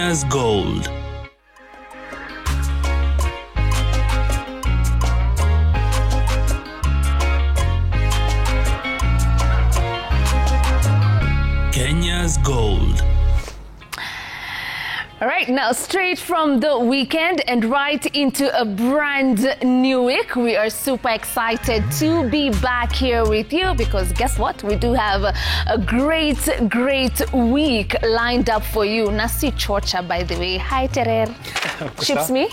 Kenya's Gold. Kenya's Gold. All right, now straight from the weekend and right into a brand new week. We are super excited to be back here with you because guess what? We do have a great week lined up for you. Nasi Chocha, by the way. Hi, Terer. Chips me.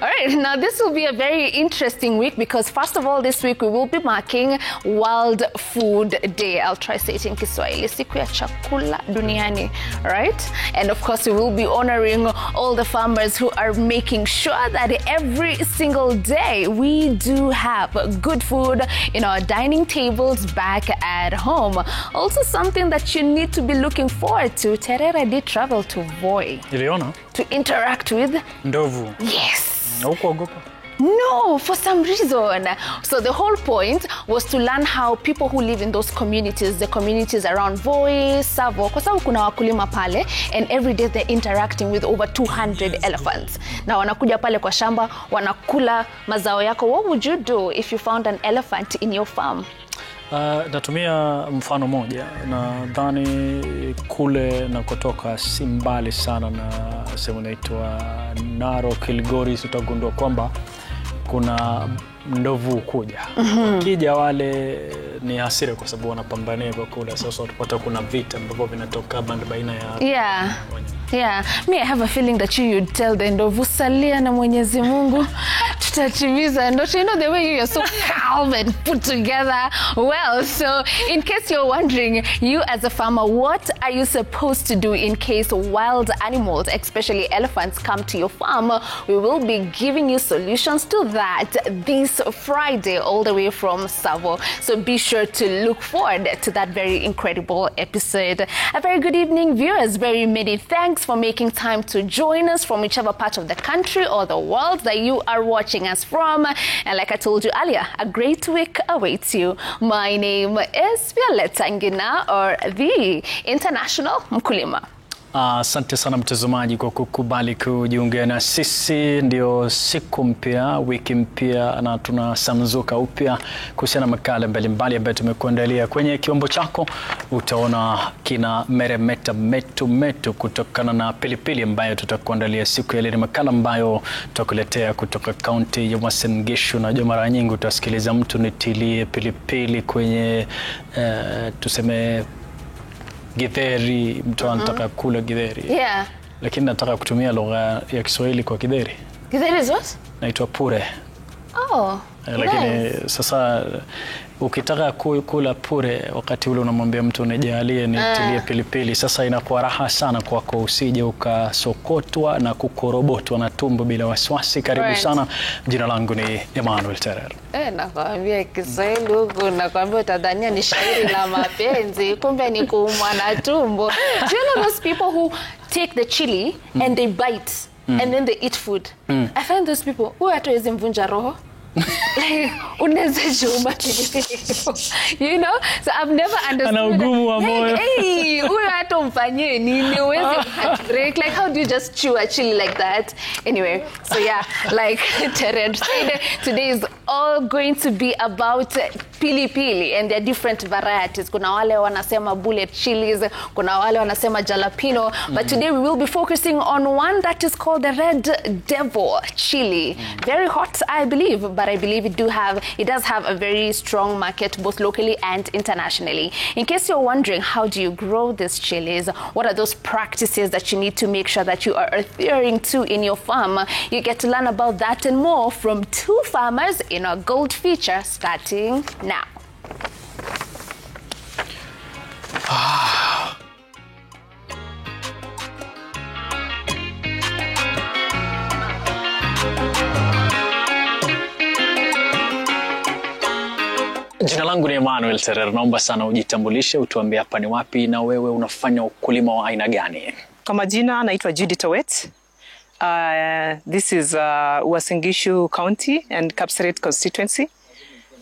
All right, now this will be a very interesting week because first of all, this week we will be marking World Food Day. I'll try to say it in Kiswahili. Siku ya chakula duniani, all right? And of course, we will be honoring all the farmers who are making sure that every single day we do have good food in our dining tables back at home. Also something that you need to be looking forward to. Terera did travel to Voi. Iliona? To interact with ndovu. Yes. Haukuogopa? No, for some reason. So the whole point was to learn how people who live in those communities, the communities around Voi, Savo, kwa sababu kuna wakulima pale, and every day they're interacting with over 200 elephants. Na wanakuja pale kwa shamba, wanakula mazao yako. What would you do if you found an elephant in your farm? Natumia mfano moja. Nadhani kule na kutoka si mbali sana na sehemu inaitwa Narok, Kilgoris, utagundua kwamba kuna ndovu kuja. Kija wale ni hasira kwa sababu wanapambania kwa kula. Sasa utapata kuna vita ambavyo vinatoka baina ya Yeah, me I have a feeling that you'd tell the ndovu salia na Mwenyezi Mungu tutachimiza ndoto. You know the way you're so calm and put together. Well, so in case you're wondering, you as a farmer, what are you supposed to do in case wild animals, especially elephants, come to your farm? We will be giving you solutions to that this Friday all the way from Savo. So be sure to look forward to that very incredible episode. A very good evening, viewers. Very many thanks for making time to join us from whichever part of the country or the world that you are watching us from. And like I told you earlier, a great week awaits you. My name is Violeta Ngina, or the International Mkulima. Asante sana mtazamaji kwa kukubali kujiunga na sisi. Ndio siku mpya, wiki mpya, na tunasamzuka upya kuhusiana na makala mbalimbali ambayo tumekuandalia. Kwenye kiombo chako utaona kina meremeta metu kutokana na pilipili ambayo tutakuandalia siku ya leo. Makala ambayo tutakuletea kutoka kaunti ya Uasin Gishu. Na mara nyingi utasikiliza mtu nitilie pilipili kwenye tuseme githeri, mtu anataka kula githeri. Yeah. Lakini nataka kutumia lugha ya Kiswahili kwa githeri. Githeri is what? Naitwa pure. Oh. Lakini nice. Sasa ukitaka kula pure wakati ule unamwambia mtu unijalie nitilie pilipili, sasa inakuwa raha sana kwako, usije ukasokotwa na kukorobotwa na tumbo bila wasiwasi. Karibu sana. Jina langu ni Emmanuel Terer. Nakwambia Kiswahili huko, nakwambia utadhania ni shairi la mapenzi, kumbe ni kuumwa na tumbo. Do you know those people who take the chili and they bite and then they eat food? I find those people who hatuwezi mvunja roho. Like, you know, so I've never understood. Hey, like, how do you just chew a chili like that? Anyway, so yeah, like Tered said, today is all going to be about pili, and there are different varieties. Kuna wale wanasema bullet chilies, kuna wale wanasema jalapeno, but today we will be focusing on one that is called the Red Devil chili. Very hot, I believe, but I believe it does have a very strong market both locally and internationally. In case you're wondering, how do you grow these chilies? What are those practices that you need to make sure that you are adhering to in your farm? You get to learn about that and more from two farmers in our Gold feature starting now. Jina langu ni Emmanuel Terer. Naomba sana ujitambulishe, utuambie hapa ni wapi na wewe unafanya ukulima wa aina gani? Kwa majina naitwa Judith Owet. This is Uasin Gishu County and Kapseret constituency.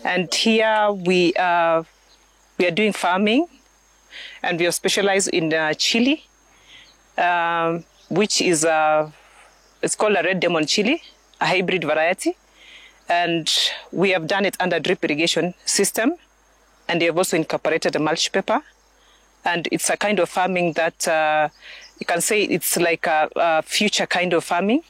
And here we are doing farming, and we are specialized in chili. which is it's called a red demon chili, a hybrid variety. And we have done it under drip irrigation system. And they have also incorporated a mulch pepper. And it's a kind of farming that you can say it's like a future kind of farming,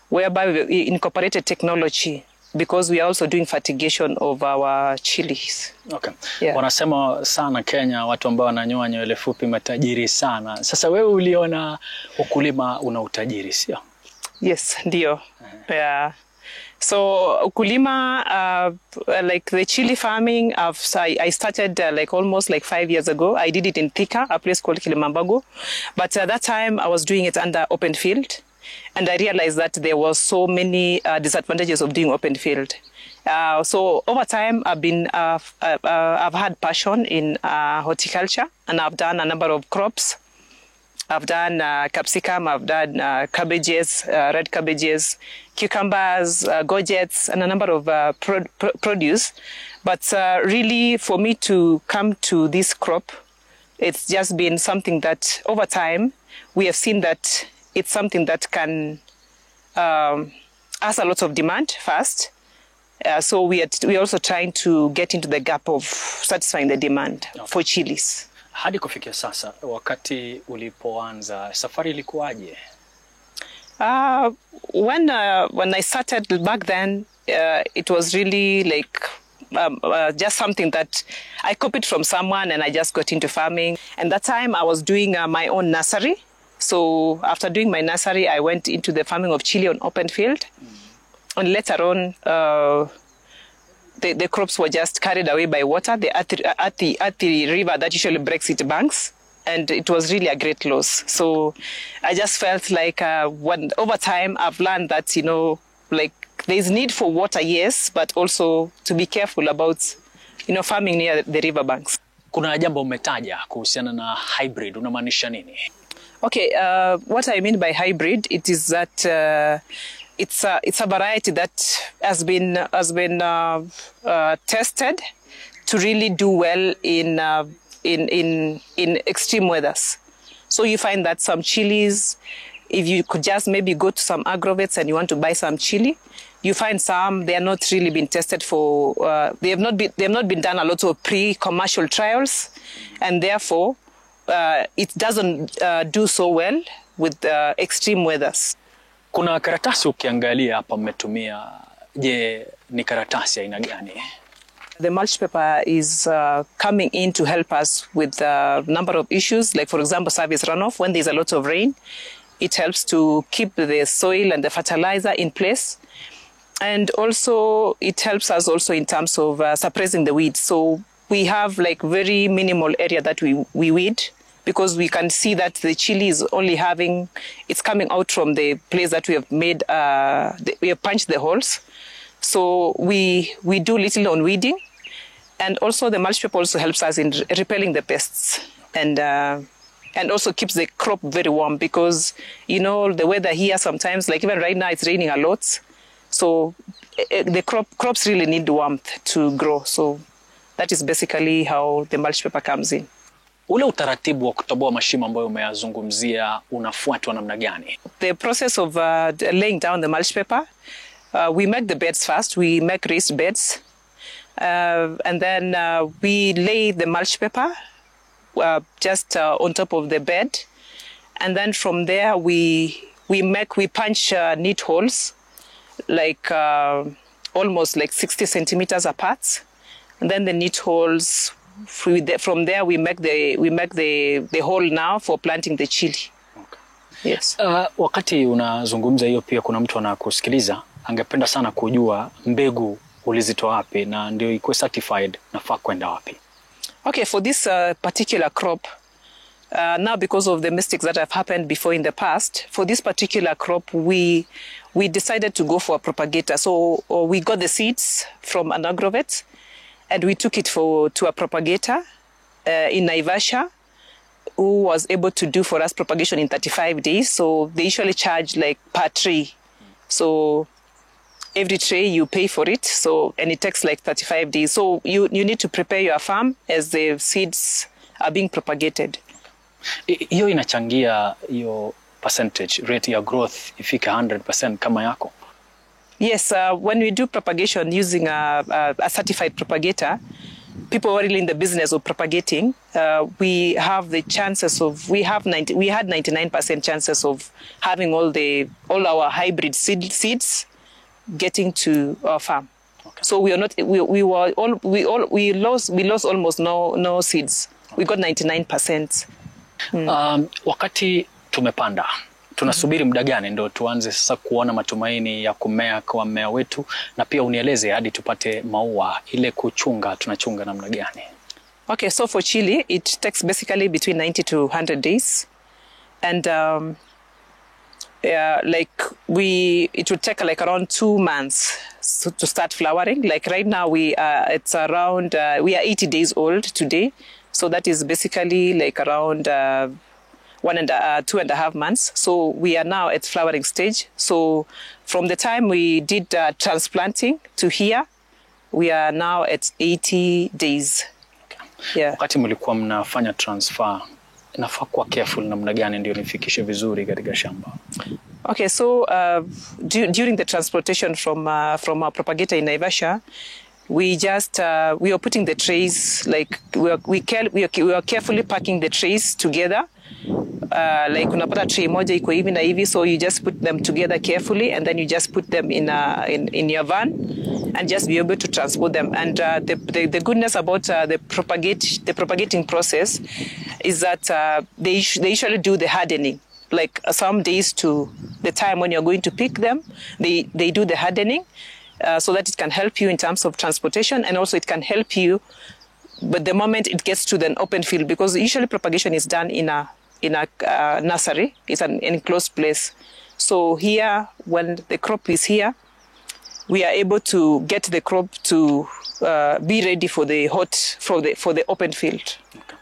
whereby we incorporated technology because we are also doing fertigation of our chilies. Okay. Yeah. Wanasema sana Kenya watu ambao wananyoa nywele fupi matajiri sana. Sasa wewe uliona ukulima una utajiri, sio? Yes, ndio. Yeah. So ukulima, like the chili farming, I started like almost like 5 years ago. I did it in Thika, a place called Kilimambago. But at that time, I was doing it under open field. And I realized that there was so many disadvantages of doing open field. So over time, I've had passion in horticulture, and I've done a number of crops. I've done capsicum, I've done cabbages, red cabbages, cucumbers, gourgets, and a number of produce. But really, for me to come to this crop, it's just been something that over time, we have seen that it's something that can has a lot of demand first. So we are also trying to get into the gap of satisfying the demand for chilies. Hadi kufikia sasa, wakati ulipoanza, safari ilikuwaje? When I started back then, it was really like just something that I copied from someone, and I just got into farming. And that time I was doing my own nursery. So after doing my nursery, I went into the farming of chili on open field. And later on, the crops were just carried away by water at the river that usually breaks its banks. And it was really a great loss. So I just felt like over time, I've learned that, like there's need for water, yes, but also to be careful about, farming near the river banks. Kuna jambo umetaja kuhusiana na hybrid, unamaanisha nini? Okay, what I mean by hybrid, it is that it's a variety that has been tested to really do well in extreme weathers. So you find that some chilies, if you could just maybe go to some agrovets and you want to buy some chili, you find some they are not really been tested for. They have not been done a lot of pre-commercial trials, and therefore it doesn't do so well with extreme weathers. Kuna karatasi ukiangalia hapa mmetumia, je, ni karatasi aina gani? The mulch paper is coming in to help us with a number of issues, like for example, surface runoff. When there's a lot of rain, it helps to keep the soil and the fertilizer in place. And also it helps us also in terms of suppressing the weeds. So we have like very minimal area that we weed, because we can see that the chili is only it's coming out from the place that we have made, we have punched the holes. So we do little on weeding, and also the mulch paper also helps us in repelling the pests, and also keeps the crop very warm, because the weather here sometimes, like even right now, it's raining a lot. So the crops really need warmth to grow. So that is basically how the mulch paper comes in. Ule utaratibu wa kutoboa mashimo ambayo umeyazungumzia unafuatwa namna gani? The process of laying down the mulch paper, we make the beds first. We make raised beds, and then we lay the mulch paper just on top of the bed, and then from there we punch neat holes, like almost like 60 centimeters apart, and then the neat holes. From there we make the hole now for planting the chili. Okay. Yes. Wakati unazungumza hiyo, pia kuna mtu anakusikiliza angependa sana kujua mbegu ulizitoa wapi na ndio ikuwe certified nafaa kwenda wapi? Okay, for this particular crop, now because of the mistakes that have happened before in the past, for this particular crop we decided to go for a propagator. So we got the seeds from an agrovet, and we took it to a propagator in Naivasha, who was able to do for us propagation in 35 days. So they usually charge like per tree. So every tray you pay for it. So, and it takes like 35 days. So you need to prepare your farm as the seeds are being propagated. Hiyo inachangia hiyo percentage rate ya growth ifike 100% kama yako? Yes, when we do propagation using a certified propagator, people who are really in the business of propagating, we have the chances of, we had 99% chances of having all our hybrid seeds getting to our farm. Okay. So we lost almost no seeds. We got 99%. Wakati tumepanda, tunasubiri muda gani ndio tuanze sasa kuona matumaini ya kumea kwa mmea wetu, na pia unieleze hadi tupate maua, ile kuchunga tunachunga namna gani? Okay, so for chili it takes basically between 90 to 100 days, and it would take like around 2 months to start flowering. Like right now it's around we are 80 days old today, so that is basically like around 2.5 months. So we are now at flowering stage. So from the time we did transplanting to here, we are now at 80 days. Okay. Yeah. Wakati mlikuwa mnafanya transfer, nafaa kuwa careful namna gani ndio nifikishe vizuri katika shamba? Okay, so during the transportation from our propagator in Naivasha, we are putting the trays, like we are carefully packing the trays together. Like unapata tray moja iko hivi na hivi, so you just put them together carefully, and then you just put them in your van and just be able to transport them. And the goodness about the propagating process is that they usually do the hardening. Like some days to the time when you're going to pick them, they do the hardening, so that it can help you in terms of transportation, and also it can help you, but the moment it gets to the open field, because usually propagation is done in a nursery, it's an enclosed place. So here, when the crop is here, we are able to get the crop to be ready for the open field. Okay.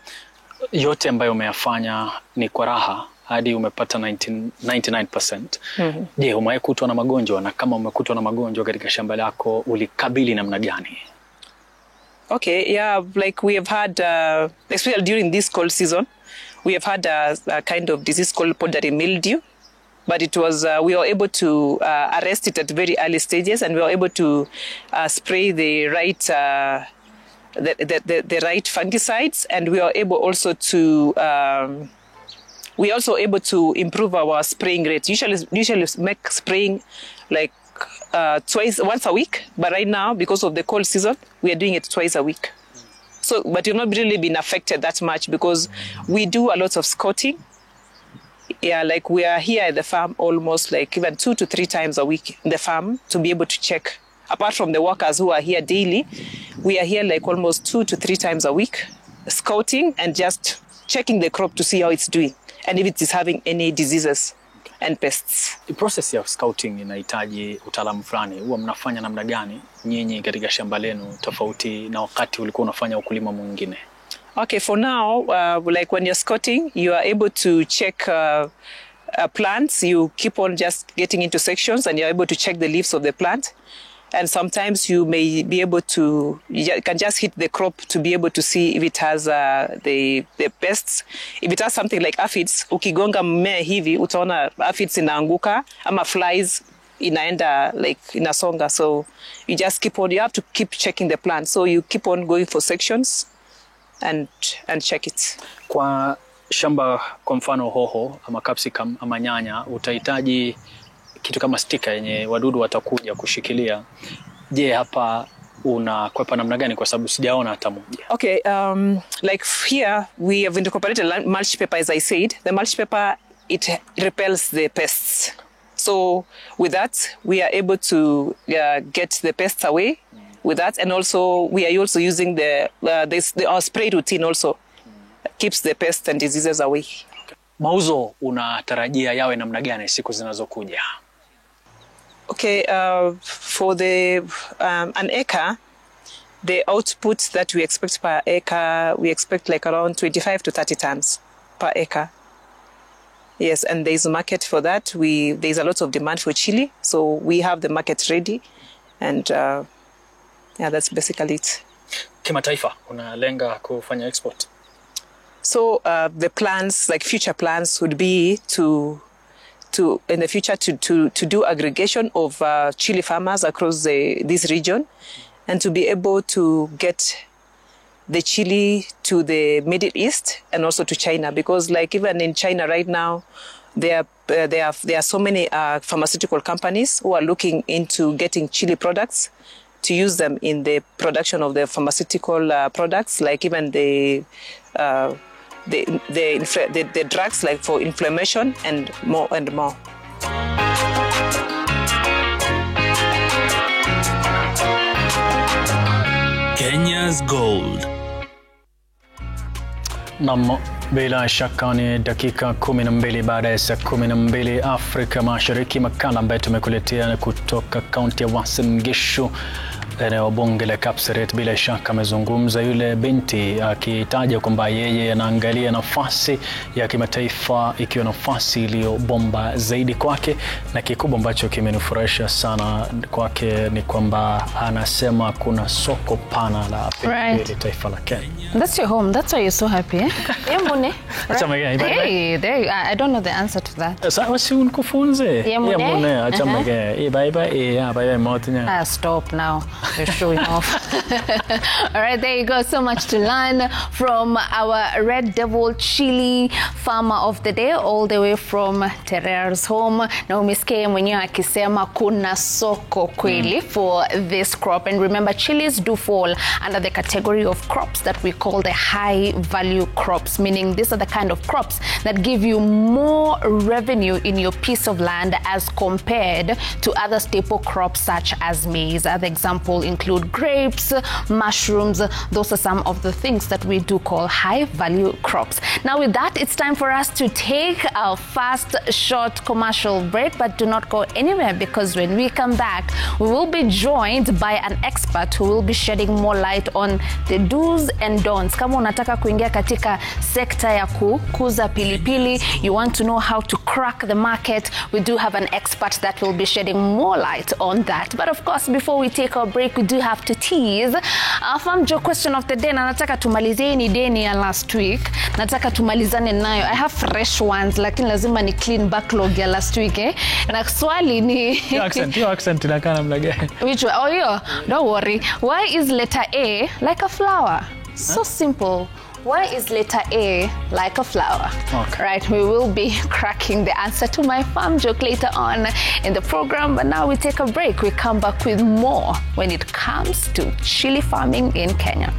Yote ambayo umeyafanya ni kwa raha hadi umepata 99%. Je, umekutwa na magonjwa, na kama umekutwa na magonjwa katika shamba lako ulikabili namna gani? Okay, yeah, like we have had, especially during this cold season, we have had a kind of disease called powdery mildew, but it was we were able to arrest it at very early stages, and we were able to spray the right the right fungicides, and we were able also to improve our spraying rate. Usually make spraying like once a week, but right now, because of the cold season, we are doing it twice a week. So, but you've not really been affected that much because we do a lot of scouting. Yeah, like we are here at the farm almost like even 2 to 3 times a week in the farm to be able to check. Apart from the workers who are here daily, we are here like almost 2 to 3 times a week, scouting and just checking the crop to see how it's doing and if it is having any diseases and pests. The process of scouting inahitaji utaalamu fulani. Huwa mnafanya namna gani nyinyi katika shamba lenu tofauti na wakati ulikuwa unafanya ukulima mwingine? Okay, for now, like when you're scouting, you are able to check plants. You keep on just getting into sections and you're able to check the leaves of the plant. And sometimes you may be able to, you can just hit the crop to be able to see if it has the pests. If it has something like aphids, ukigonga mmea hivi, utaona aphids inaanguka, ama flies inaenda like inasonga. So you just keep on, you have to keep checking the plant. So you keep on going for sections and check it. Kwa shamba kwa mfano hoho ama capsicum ama nyanya utahitaji kitu kama sticker yenye wadudu watakuja kushikilia. Je, hapa unakwepa namna gani kwa sababu sijaona hata moja? Okay, like here we have incorporated mulch paper, as I said. The mulch paper, it repels the pests. So with that, we are able to get the pests away with that, and also we are also using our spray routine also keeps the pests and diseases away. Okay. Mauzo unatarajia yawe namna gani siku zinazokuja? Okay, for an acre, the output that we expect per acre, we expect like around 25 to 30 tons per acre. Yes, and there's a market for that. There's a lot of demand for chili, so we have the market ready, and yeah, that's basically it. Kimataifa, unalenga kufanya export? So the plans, like future plans, would be to in the future to do aggregation of chili farmers across this region, and to be able to get the chili to the Middle East and also to China, because like even in China right now, there are so many pharmaceutical companies who are looking into getting chili products to use them in the production of the pharmaceutical products, like even the drugs, like for inflammation and more and more. Kenya's Gold. Nam, bila shaka ni dakika 12 baada ya saa 12 Afrika Mashariki. Makala ambayo tumekuletea kutoka kaunti ya Uasin Gishu, eneo bunge la Kapseret. Bila shaka amezungumza yule binti akitaja kwamba yeye anaangalia nafasi ya kimataifa ikiwa nafasi iliyobomba zaidi kwake, na kikubwa ambacho kimenifurahisha sana kwake ni kwamba anasema kuna soko pana la taifa la Kenya. That's your home. That's why you're so happy. Eh? Yemune. Hey, there I don't know the answer to that. Sasa si unikufunze. Yemune. Acha mage. Bye bye motinya. Stop now. You're showing off. All right, there you go. So much to learn from our Red Devil Chili farmer of the day, all the way from Terer's home. Na umesikia mwenyewe akisema kuna soko kweli for this crop. And remember, chilies do fall under the category of crops that we call the high value crops, meaning these are the kind of crops that give you more revenue in your piece of land as compared to other staple crops such as maize. Other examples include grapes, mushrooms. Those are some of the things that we do call high value crops. Now with that, it's time for us to take our first short commercial break, but do not go anywhere, because when we come back, we will be joined by an expert who will be shedding more light on the do's and don'ts. Kama unataka kuingia katika sekta ya kukuza pilipili, you want to know how to crack the market, we do have an expert that will be shedding more light on that. But of course, before we take our break, we do have to tease our farm joke question of the day. Na nataka tumalizie ni deni ya last week. Nataka tumalizane nayo. I have fresh ones, lakini lazima ni clean backlog ya last week. Na swali ni your accent inakana mlage. Which one? Oh yeah, don't worry. Why is letter A like a flower? So simple. Why is letter A like a flower? Okay. Right, we will be cracking the answer to my farm joke later on in the program. But now we take a break. We come back with more when it comes to chili farming in Kenya.